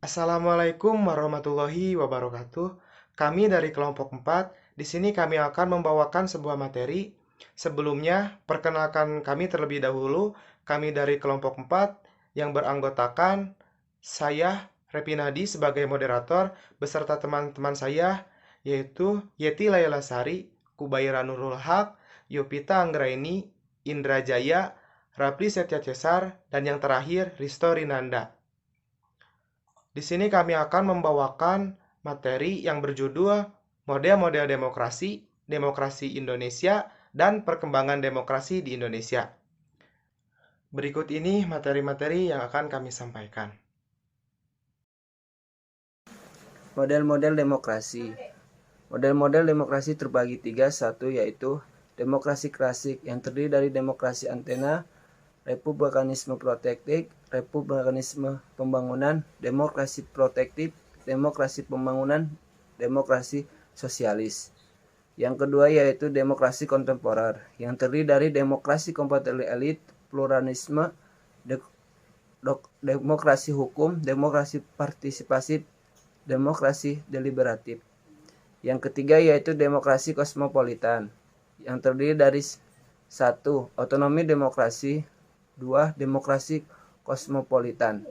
Assalamualaikum warahmatullahi wabarakatuh. Kami dari kelompok 4. Di sini kami akan membawakan sebuah materi. Sebelumnya, perkenalkan kami terlebih dahulu. Kami dari kelompok 4 yang beranggotakan saya, Repinadi, sebagai moderator beserta teman-teman saya, yaitu Yeti Laylasari, Kubaira Nurul Haq, Yopita Anggraini, Indra Jaya, Rapli Setya Cesar, dan yang terakhir Risto Rinanda. Di sini kami akan membawakan materi yang berjudul Model-model Demokrasi, Demokrasi Indonesia, dan Perkembangan Demokrasi di Indonesia. Berikut ini materi-materi yang akan kami sampaikan. Model-model demokrasi. Model-model demokrasi terbagi tiga. Satu yaitu demokrasi klasik yang terdiri dari demokrasi antena, republikanisme protektif, republikanisme pembangunan, demokrasi protektif, demokrasi pembangunan, demokrasi sosialis. Yang kedua yaitu demokrasi kontemporer yang terdiri dari demokrasi kompetitif elit, pluralisme, demokrasi hukum, demokrasi partisipasi, demokrasi deliberatif. Yang ketiga yaitu demokrasi kosmopolitan yang terdiri dari 1. Otonomi demokrasi, 2. Demokrasi kosmopolitan.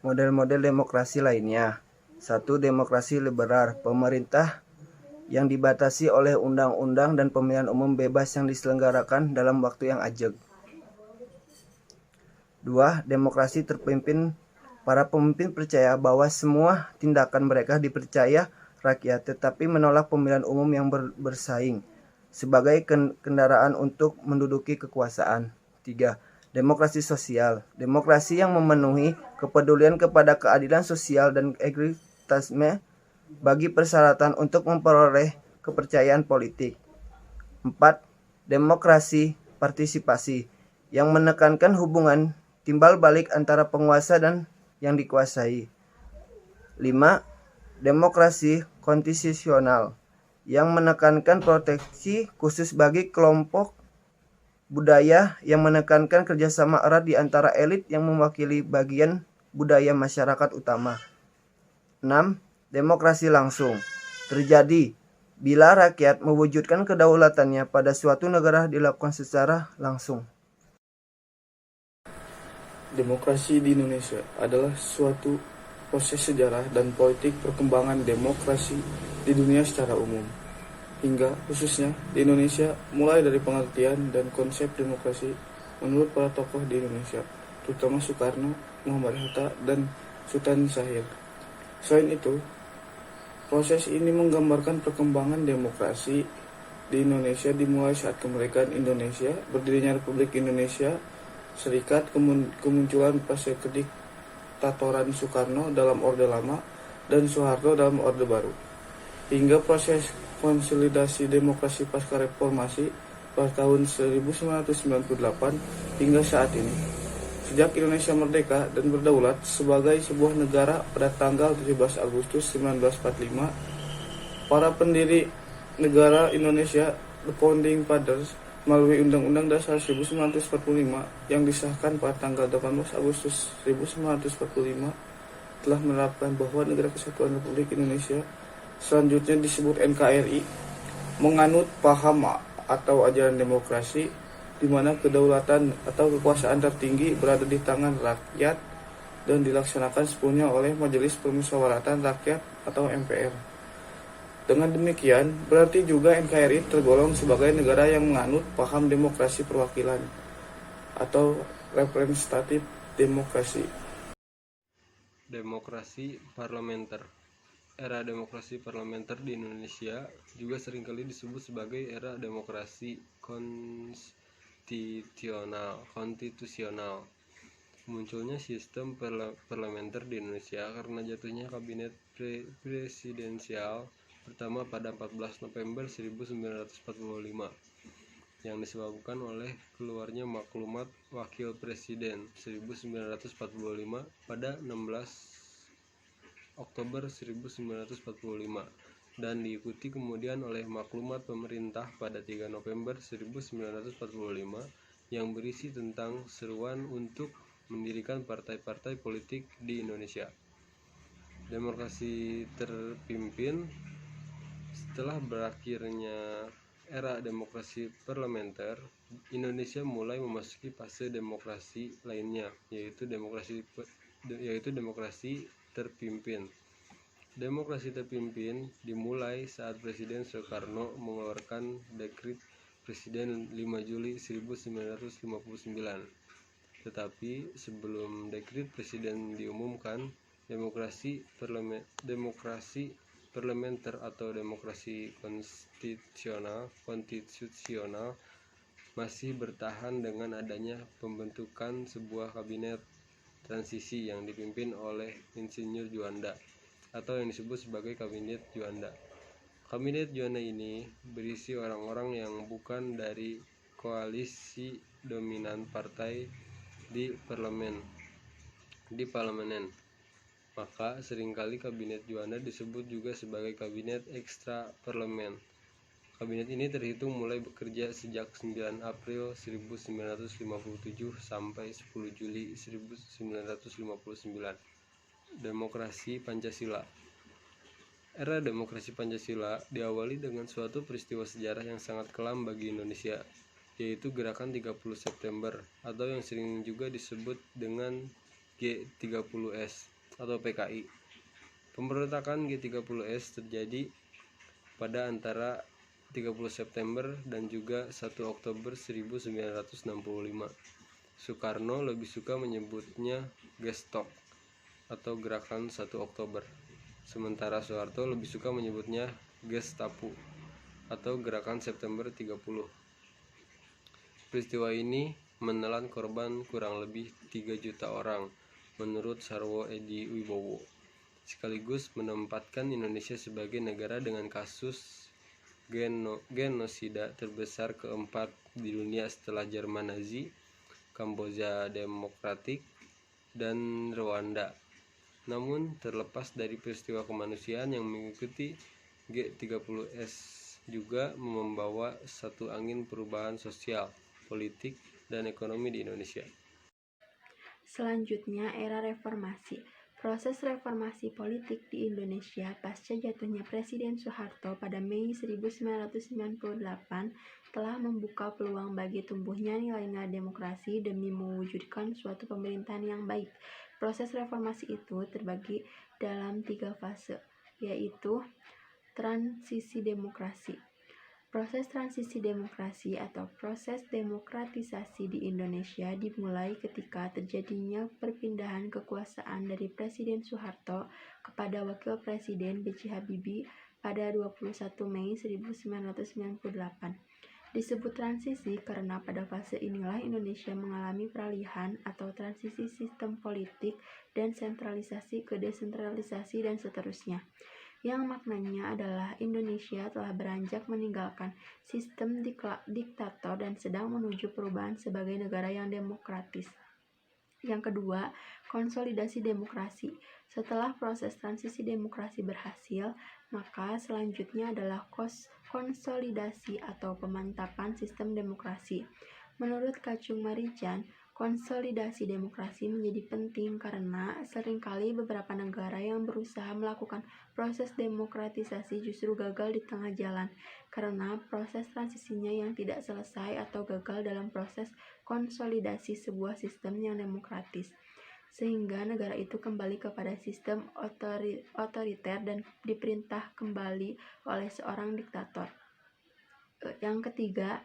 Model-model demokrasi lainnya. 1. Demokrasi liberal, pemerintah yang dibatasi oleh undang-undang dan pemilihan umum bebas yang diselenggarakan dalam waktu yang ajeg. 2. Demokrasi terpimpin, para pemimpin percaya bahwa semua tindakan mereka dipercaya rakyat, tetapi menolak pemilihan umum yang bersaing sebagai kendaraan untuk menduduki kekuasaan. 3. Demokrasi sosial, demokrasi yang memenuhi kepedulian kepada keadilan sosial dan egalitasme bagi persyaratan untuk memperoleh kepercayaan politik. 4. Demokrasi partisipasi yang menekankan hubungan timbal balik antara penguasa dan yang dikuasai. 5. Demokrasi konstitusional yang menekankan proteksi khusus bagi kelompok budaya yang menekankan kerjasama erat di antara elit yang mewakili bagian budaya masyarakat utama. 6. Demokrasi langsung terjadi bila rakyat mewujudkan kedaulatannya pada suatu negara dilakukan secara langsung. Demokrasi di Indonesia adalah suatu proses sejarah dan politik perkembangan demokrasi di dunia secara umum, hingga khususnya di Indonesia, mulai dari pengertian dan konsep demokrasi menurut para tokoh di Indonesia, terutama Soekarno, Muhammad Hatta, dan Sultan Syahrir. Selain itu, proses ini menggambarkan perkembangan demokrasi di Indonesia dimulai saat kemerdekaan Indonesia, berdirinya Republik Indonesia Serikat, kemunculan fase kediktatoran Soekarno dalam Orde Lama dan Soeharto dalam Orde Baru, hingga proses konsolidasi demokrasi pasca reformasi pada tahun 1998 hingga saat ini. Sejak Indonesia merdeka dan berdaulat sebagai sebuah negara pada tanggal 17 Agustus 1945, para pendiri negara Indonesia, the Founding Fathers, melalui Undang-Undang Dasar 1945 yang disahkan pada tanggal 18 Agustus 1945 telah menerapkan bahwa Negara Kesatuan Republik Indonesia, selanjutnya disebut NKRI, menganut paham atau ajaran demokrasi di mana kedaulatan atau kekuasaan tertinggi berada di tangan rakyat dan dilaksanakan sepenuhnya oleh Majelis Permusyawaratan Rakyat atau MPR. Dengan demikian, berarti juga NKRI tergolong sebagai negara yang menganut paham demokrasi perwakilan atau representatif demokrasi. Demokrasi parlementer. Era demokrasi parlementer di Indonesia juga seringkali disebut sebagai era demokrasi konstitusional. Munculnya sistem parlementer di Indonesia karena jatuhnya kabinet presidensial pertama pada 14 November 1945 yang disebabkan oleh keluarnya maklumat Wakil Presiden 1945 pada 16 Oktober 1945 dan diikuti kemudian oleh maklumat pemerintah pada 3 November 1945 yang berisi tentang seruan untuk mendirikan partai-partai politik di Indonesia. Demokrasi terpimpin. Setelah berakhirnya era demokrasi parlementer, Indonesia mulai memasuki fase demokrasi lainnya, yaitu demokrasi terpimpin. Demokrasi terpimpin dimulai saat Presiden Soekarno mengeluarkan Dekrit Presiden 5 Juli 1959. Tetapi sebelum Dekrit Presiden diumumkan, demokrasi parlementer atau demokrasi konstitusional masih bertahan dengan adanya pembentukan sebuah kabinet transisi yang dipimpin oleh Insinyur Juanda atau yang disebut sebagai Kabinet Juanda. Kabinet Juanda ini berisi orang-orang yang bukan dari koalisi dominan partai di parlemen. Maka seringkali Kabinet Juanda disebut juga sebagai Kabinet Ekstra Parlemen. Kabinet ini terhitung mulai bekerja sejak 9 April 1957 sampai 10 Juli 1959. Demokrasi Pancasila. Era demokrasi Pancasila diawali dengan suatu peristiwa sejarah yang sangat kelam bagi Indonesia, yaitu Gerakan 30 September atau yang sering juga disebut dengan G30S atau PKI. Pemberontakan G30S terjadi pada antara 30 September dan juga 1 Oktober 1965. Soekarno lebih suka menyebutnya Gestok atau Gerakan 1 Oktober. Sementara Soeharto lebih suka menyebutnya Gestapu atau Gerakan September 30. Peristiwa ini menelan korban kurang lebih 3 juta orang menurut Sarwo Edi Wibowo, sekaligus menempatkan Indonesia sebagai negara dengan kasus genosida terbesar keempat di dunia setelah Jerman Nazi, Kamboja Demokratik, dan Rwanda. Namun terlepas dari peristiwa kemanusiaan yang mengikuti, G30S juga membawa satu angin perubahan sosial, politik, dan ekonomi di Indonesia. Selanjutnya, era reformasi. Proses reformasi politik di Indonesia pasca jatuhnya Presiden Soeharto pada Mei 1998 telah membuka peluang bagi tumbuhnya nilai-nilai demokrasi demi mewujudkan suatu pemerintahan yang baik. Proses reformasi itu terbagi dalam 3 fase, yaitu transisi demokrasi. Proses transisi demokrasi atau proses demokratisasi di Indonesia dimulai ketika terjadinya perpindahan kekuasaan dari Presiden Soeharto kepada Wakil Presiden B.J. Habibie pada 21 Mei 1998. Disebut transisi karena pada fase inilah Indonesia mengalami peralihan atau transisi sistem politik dan sentralisasi ke desentralisasi dan seterusnya, yang maknanya adalah Indonesia telah beranjak meninggalkan sistem diktator dan sedang menuju perubahan sebagai negara yang demokratis. Yang kedua, konsolidasi demokrasi. Setelah proses transisi demokrasi berhasil, maka selanjutnya adalah konsolidasi atau pemantapan sistem demokrasi. Menurut Kacung Marijan, konsolidasi demokrasi menjadi penting karena seringkali beberapa negara yang berusaha melakukan proses demokratisasi justru gagal di tengah jalan karena proses transisinya yang tidak selesai atau gagal dalam proses konsolidasi sebuah sistem yang demokratis, sehingga negara itu kembali kepada sistem otoriter dan diperintah kembali oleh seorang diktator. Yang ketiga,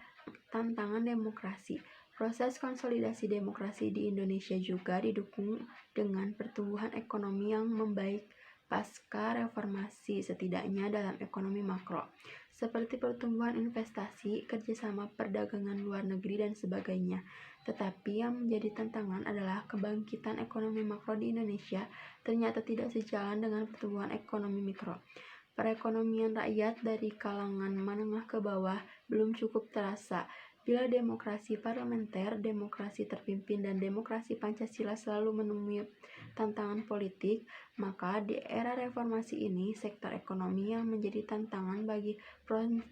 tantangan demokrasi. Proses konsolidasi demokrasi di Indonesia juga didukung dengan pertumbuhan ekonomi yang membaik pasca reformasi, setidaknya dalam ekonomi makro, seperti pertumbuhan investasi, kerjasama perdagangan luar negeri, dan sebagainya. Tetapi yang menjadi tantangan adalah kebangkitan ekonomi makro di Indonesia ternyata tidak sejalan dengan pertumbuhan ekonomi mikro. Perekonomian rakyat dari kalangan menengah ke bawah belum cukup terasa. Bila demokrasi parlementer, demokrasi terpimpin, dan demokrasi Pancasila selalu menemui tantangan politik, maka di era reformasi ini sektor ekonomi yang menjadi tantangan bagi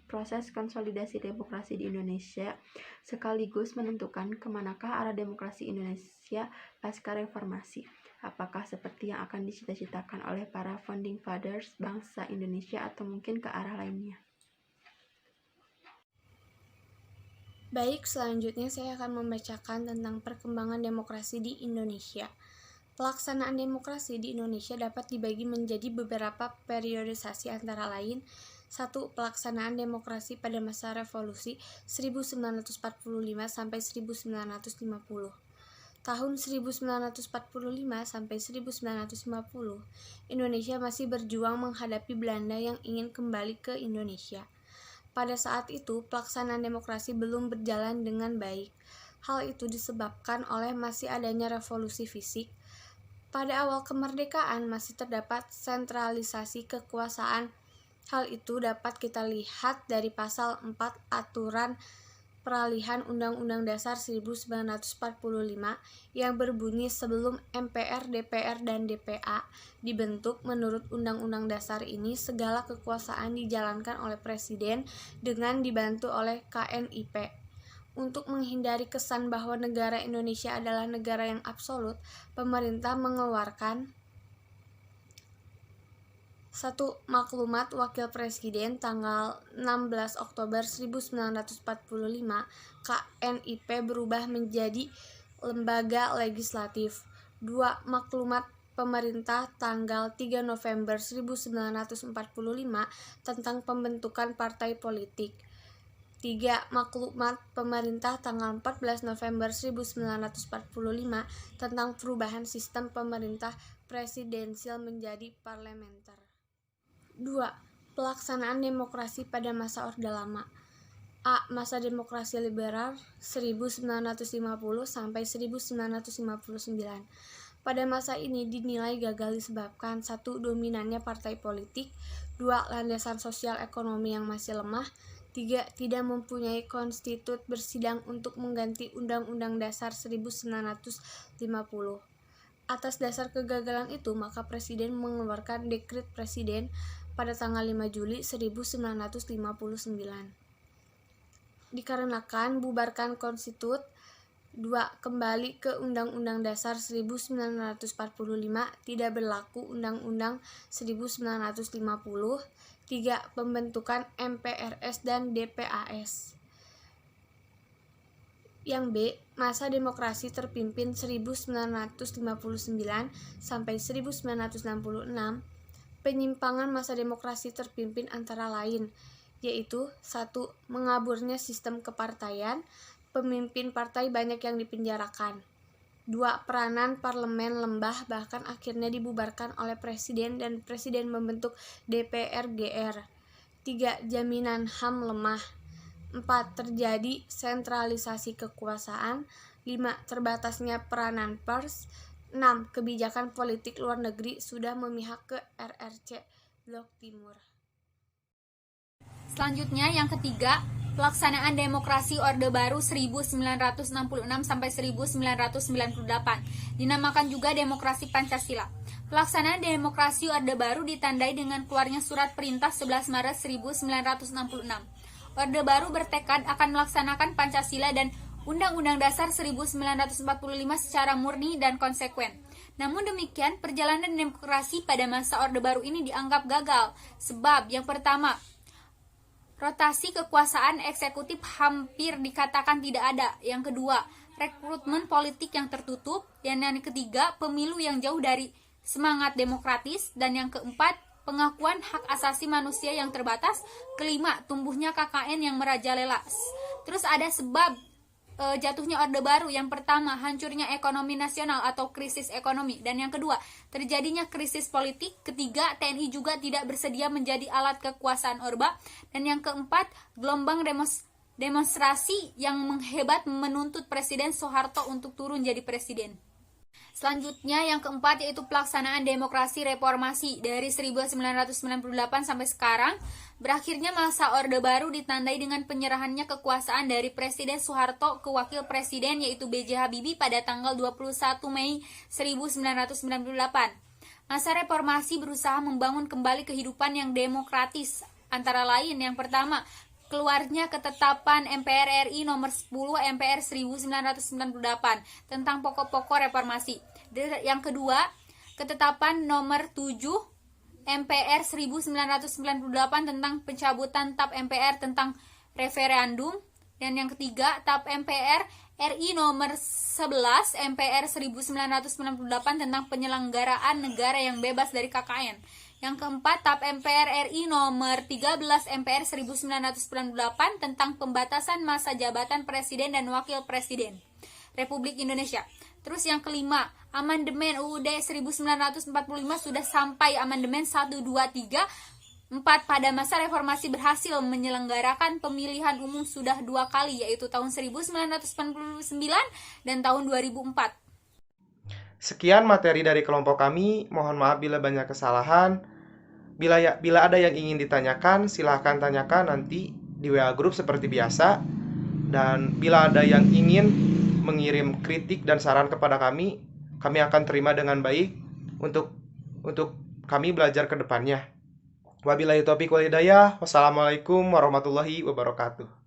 proses konsolidasi demokrasi di Indonesia sekaligus menentukan kemanakah arah demokrasi Indonesia Indonesia pasca reformasi. Apakah seperti yang akan dicita-citakan oleh para founding fathers bangsa Indonesia atau mungkin ke arah lainnya? Baik, selanjutnya saya akan membacakan tentang perkembangan demokrasi di Indonesia. Pelaksanaan demokrasi di Indonesia dapat dibagi menjadi beberapa periodisasi antara lain. 1. Pelaksanaan demokrasi pada masa revolusi 1945 sampai 1950. Tahun 1945 sampai 1950, Indonesia masih berjuang menghadapi Belanda yang ingin kembali ke Indonesia. Pada saat itu, pelaksanaan demokrasi belum berjalan dengan baik. Hal itu disebabkan oleh masih adanya revolusi fisik. Pada awal kemerdekaan masih terdapat sentralisasi kekuasaan. Hal itu dapat kita lihat dari pasal 4 Aturan Peralihan Undang-Undang Dasar 1945 yang berbunyi sebelum MPR, DPR, dan DPA dibentuk menurut Undang-Undang Dasar ini segala kekuasaan dijalankan oleh Presiden dengan dibantu oleh KNIP. Untuk menghindari kesan bahwa negara Indonesia adalah negara yang absolut, pemerintah mengeluarkan 1. Maklumat Wakil Presiden tanggal 16 Oktober 1945, KNIP berubah menjadi lembaga legislatif. 2. Maklumat Pemerintah tanggal 3 November 1945 tentang pembentukan partai politik. 3. Maklumat Pemerintah tanggal 14 November 1945 tentang perubahan sistem pemerintah presidensial menjadi parlementer. 2. Pelaksanaan demokrasi pada masa Orde Lama. A. Masa demokrasi liberal 1950 sampai 1959. Pada masa ini dinilai gagal disebabkan 1. Dominannya partai politik, 2. Landasan sosial ekonomi yang masih lemah, 3. Tidak mempunyai konstitut bersidang untuk mengganti Undang-Undang Dasar 1950. Atas dasar kegagalan itu, maka Presiden mengeluarkan Dekret Presiden pada tanggal 5 Juli 1959. Dikarenakan bubarkan konstitut, 2. Kembali ke Undang-Undang Dasar 1945, tidak berlaku Undang-Undang 1950. 3. Pembentukan MPRS dan DPAS. Yang B. Masa demokrasi terpimpin 1959 sampai 1966. Penyimpangan masa demokrasi terpimpin antara lain, yaitu 1. Mengaburnya sistem kepartaian, pemimpin partai banyak yang dipenjarakan. 2. Peranan parlemen lembah, bahkan akhirnya dibubarkan oleh Presiden dan Presiden membentuk DPR-GR. 3. Jaminan HAM lemah. 4. Terjadi sentralisasi kekuasaan. 5. Terbatasnya peranan pers. 6. Kebijakan politik luar negeri sudah memihak ke RRC Blok Timur. Selanjutnya yang ketiga, pelaksanaan demokrasi Orde Baru 1966 sampai 1998, dinamakan juga demokrasi Pancasila. Pelaksanaan demokrasi Orde Baru ditandai dengan keluarnya surat perintah 11 Maret 1966. Orde Baru bertekad akan melaksanakan Pancasila dan Undang-Undang Dasar 1945 secara murni dan konsekuen. Namun demikian, perjalanan demokrasi pada masa Orde Baru ini dianggap gagal. Sebab yang pertama, rotasi kekuasaan eksekutif hampir dikatakan tidak ada. Yang kedua, rekrutmen politik yang tertutup. Dan yang ketiga, pemilu yang jauh dari semangat demokratis. Dan yang keempat, pengakuan hak asasi manusia yang terbatas. Kelima, tumbuhnya KKN yang merajalela. Terus ada sebab jatuhnya Orde Baru. Yang pertama, hancurnya ekonomi nasional atau krisis ekonomi. Dan yang kedua, terjadinya krisis politik. Ketiga, TNI juga tidak bersedia menjadi alat kekuasaan Orba. Dan yang keempat, gelombang demonstrasi yang menghebat menuntut Presiden Soeharto untuk turun jadi presiden. Selanjutnya yang keempat yaitu pelaksanaan demokrasi reformasi dari 1998 sampai sekarang. Berakhirnya masa Orde Baru ditandai dengan penyerahannya kekuasaan dari Presiden Soeharto ke Wakil Presiden yaitu B.J. Habibie pada tanggal 21 Mei 1998. Masa reformasi berusaha membangun kembali kehidupan yang demokratis. Antara lain yang pertama, keluarnya ketetapan MPR RI nomor 10 MPR 1998 tentang pokok-pokok reformasi. Yang kedua, ketetapan nomor 7 MPR 1998 tentang pencabutan TAP MPR tentang referendum. Dan yang ketiga, TAP MPR RI nomor 11 MPR 1998 tentang penyelenggaraan negara yang bebas dari KKN. Yang keempat, TAP MPR RI nomor 13 MPR 1998 tentang pembatasan masa jabatan Presiden dan Wakil Presiden Republik Indonesia. Terus yang kelima, amandemen UUD 1945 sudah sampai amandemen 1, 2, 3, 4 pada masa reformasi berhasil menyelenggarakan pemilihan umum sudah 2 kali, yaitu tahun 1999 dan tahun 2004. Sekian materi dari kelompok kami. Mohon maaf bila banyak kesalahan. Bila ada yang ingin ditanyakan, silahkan tanyakan nanti di WA Group seperti biasa. Dan bila ada yang ingin mengirim kritik dan saran kepada kami akan terima dengan baik untuk kami belajar ke depannya. Wabillahi taufiq wal hidayah. Wassalamualaikum warahmatullahi wabarakatuh.